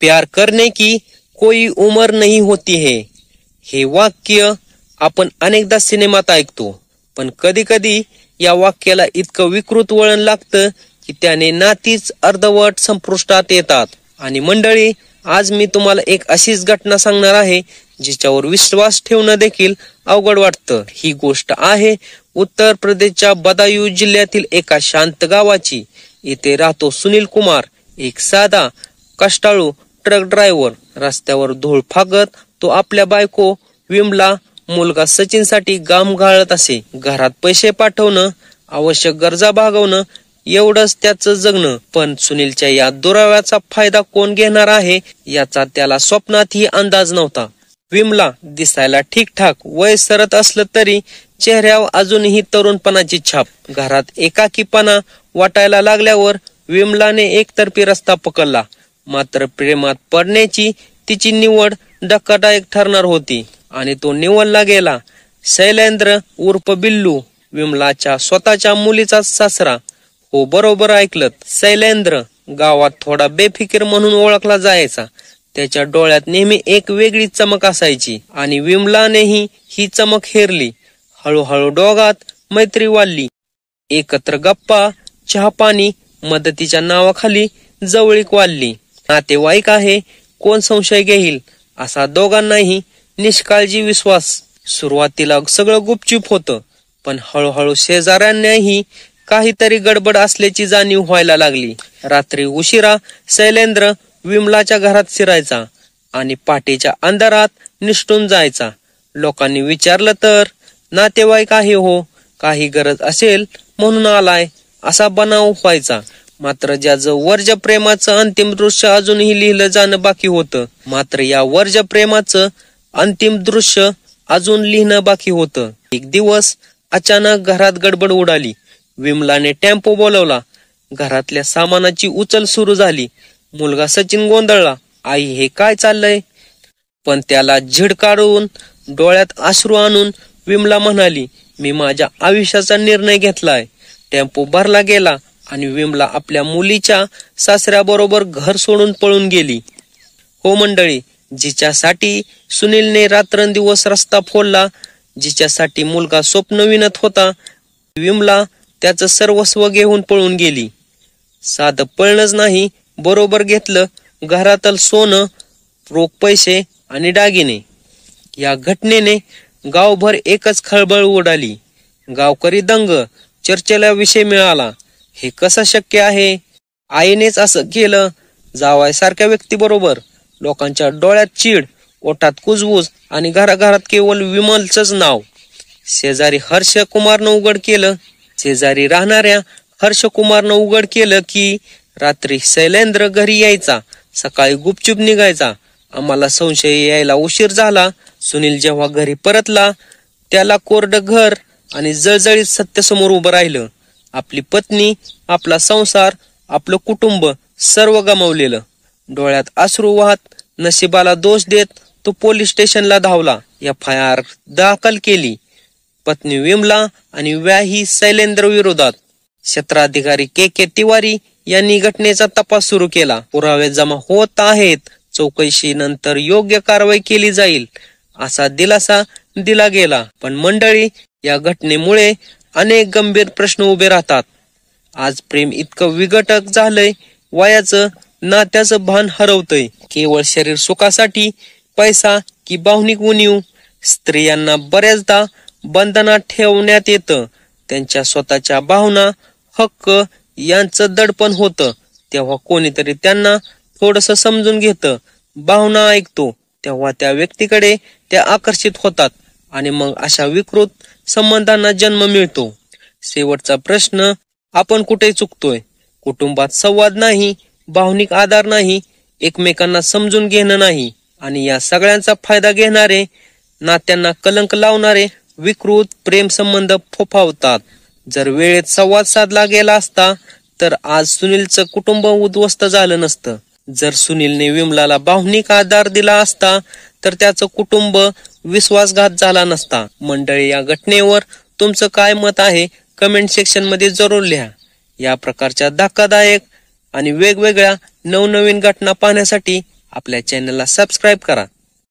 प्यार करने की कोई उमर नहीं होती है. हे वाक्य आपण अनेकदा सिनेमात ऐकतो, पण कधी कधी या वाक्याला इतकं विकृत वळण लागतं की त्याने नातीच अर्धवट संपुष्टात येतात. आणि मंडळी, आज मी तुम्हाला एक अशीच घटना सांगणार आहे जिच्यावर विश्वास ठेवणं देखील अवघड वाटतं. ही गोष्ट आहे उत्तर प्रदेशच्या बदायूं जिल्ह्यातील एका शांत गावाची. इथे राहतो सुनील कुमार, एक साधा कष्टाळू ट्रक ड्रायव्हर. रस्त्यावर धूळ फाकत तो आपल्या बायको विमला, मुलगा सचिन साठी घाम गाळत असे. घरात पैसे पाठवणं, आवश्यक गरजा भागवणं एवढंच त्याचं जगणं. पण सुनीलच्या या दुराव्याचा फायदा कोण घेणार आहे याचा त्याला स्वप्नातही अंदाज नव्हता. विमला दिसायला ठीकठाक, वय सरत असलं तरी चेहऱ्यावर अजूनही तरुणपणाची छाप. घरात एकाकीपणा वाटायला लागल्यावर विमलाने एकतर्फी रस्ता पकडला. मात्र प्रेमात पडण्याची तिची निवड धक्कादायक ठरणार होती आणि तो निवडला गेला. शैलेंद्र उर्फ बिल्लू, विमलाच्या स्वतःच्या मुलीचा सासरा. हो, बरोबर ऐकलं, शैलेंद्र. गावात थोडा बेफिकीर म्हणून ओळखला जायचा. त्याच्या डोळ्यात नेहमी एक वेगळी चमक असायची आणि विमलानेही ही चमक हेरली. हळूहळू दोघात मैत्री वाढली. एकत्र गप्पा, चहापाणी, मदतीच्या नावाखाली जवळीक वाढली. नातेवाईक आहे, कोण संशय घेईल असा दोघांनाही निष्काळजी विश्वास. सुरुवातीला सगळं गुपचूप होतं, पण हळूहळू शेजाऱ्यांनाही काहीतरी गडबड असल्याची जाणीव व्हायला लागली. रात्री उशिरा शैलेंद्र विमलाच्या घरात शिरायचा आणि पहाटेच्या अंधारात निसटून जायचा. लोकांनी विचारलं तर नातेवाईक आहे हो, काही गरज असेल म्हणून आलाय असा बनाव व्हायचा. मात्र ज्याचं वर्ज प्रेमाचं अंतिम दृश्य अजूनही लिहिलं जाणं बाकी होतं. मात्र या वर्ज प्रेमाचं अंतिम दृश्य अजून लिहिणं बाकी होतं. एक दिवस अचानक घरात गडबड उडाली. विमलाने टेम्पो बोलवला. घरातल्या सामानाची उचल सुरू झाली. मुलगा सचिन गोंधळला, आई हे काय चाललंय? पण त्याला झिड काढून डोळ्यात अश्रू आणून विमला म्हणाली, मी माझ्या आयुष्याचा निर्णय घेतलाय. टेम्पो भरला गेला आणि विमला आपल्या मुलीच्या सासऱ्याबरोबर घर सोडून पळून गेली. हो मंडळी, जिच्यासाठी सुनीलने रात्रंदिवस रस्ता फोडला, जिच्यासाठी मुलगा स्वप्न विणत होता, विमला त्याचं सर्वस्व घेऊन पळून गेली. साधं पळणच नाही, बरोबर घेतलं घरातलं सोनं, रोख पैसे आणि दागिने. या घटनेने गावभर एकच खळबळ उडाली. गावकरी दंग, चर्चेला विषय मिळाला. हे कसं शक्य आहे? आईनेच असं केलं, जावायसारख्या व्यक्तीबरोबर. लोकांच्या डोळ्यात चीड, ओठात कुजबूज आणि घराघरात केवळ विमलचंच नाव. शेजारी राहणाऱ्या हर्षकुमारनं उघड केलं की रात्री शैलेंद्र घरी यायचा, सकाळी गुपचूप निघायचा. आम्हाला संशय यायला उशीर झाला. सुनील जेव्हा घरी परतला, त्याला कोरडं घर आणि जळजळीत सत्य समोर उभं राहिलं. आपली पत्नी, आपला संसार, आपलं कुटुंब सर्व गमावलेलं. डोळ्यात अश्रू वाहत नशिबाला दोष देत तो पोलीस स्टेशनला धावला. FIR दाखल केली. पत्नी विमला आणि व्याही शैलेंद्र विरोधात. क्षेत्राधिकारी KK तिवारी यांनी घटनेचा तपास सुरू केला. पुरावे जमा होत आहेत. चौकशीनंतर योग्य कारवाई केली जाईल असा दिलासा दिला गेला. पण मंडळी, या घटनेमुळे अनेक गंभीर प्रश्न उभे राहतात. आज प्रेम इतकं विघटक झालंय, वयाचं नात्याचं भान हरवतंय. केवळ शरीर सुखासाठी पैसा की भावनिक उणीव. स्त्रियांना बऱ्याचदा बंधनात ठेवण्यात येतं. त्यांच्या स्वतःच्या भावना, हक्क यांचं दडपण होतं. तेव्हा कोणीतरी त्यांना थोडंसं समजून घेतं, भावना ऐकतो. तेव्हा त्या व्यक्तीकडे त्या आकर्षित होतात आणि मग अशा विकृत संबंधांना जन्म मिळतो. शेवटचा प्रश्न, आपण कुठे चुकतोय? कुटुंबात संवाद नाही, भावनिक आधार नाही, एकमेकांना समजून घेणं नाही आणि या सगळ्यांचा फायदा घेणारे, नात्यांना कलंक लावणारे विकृत प्रेम संबंध फोफावतात. जर वेळेत संवाद साधला गेला असता तर आज सुनीलचं कुटुंब उद्ध्वस्त झालं नसतं. जर सुनीलने विमलाला भावनिक आधार दिला असता तर त्याचं कुटुंब विश्वासघात झाला नसता. मंडळी, या घटनेवर तुमचं काय मत आहे कमेंट सेक्शन मध्ये जरूर लिहा. या प्रकारच्या धक्कादायक आणि वेगवेगळ्या नवनवीन घटना पाहण्यासाठी आपल्या चॅनलला सबस्क्राईब करा.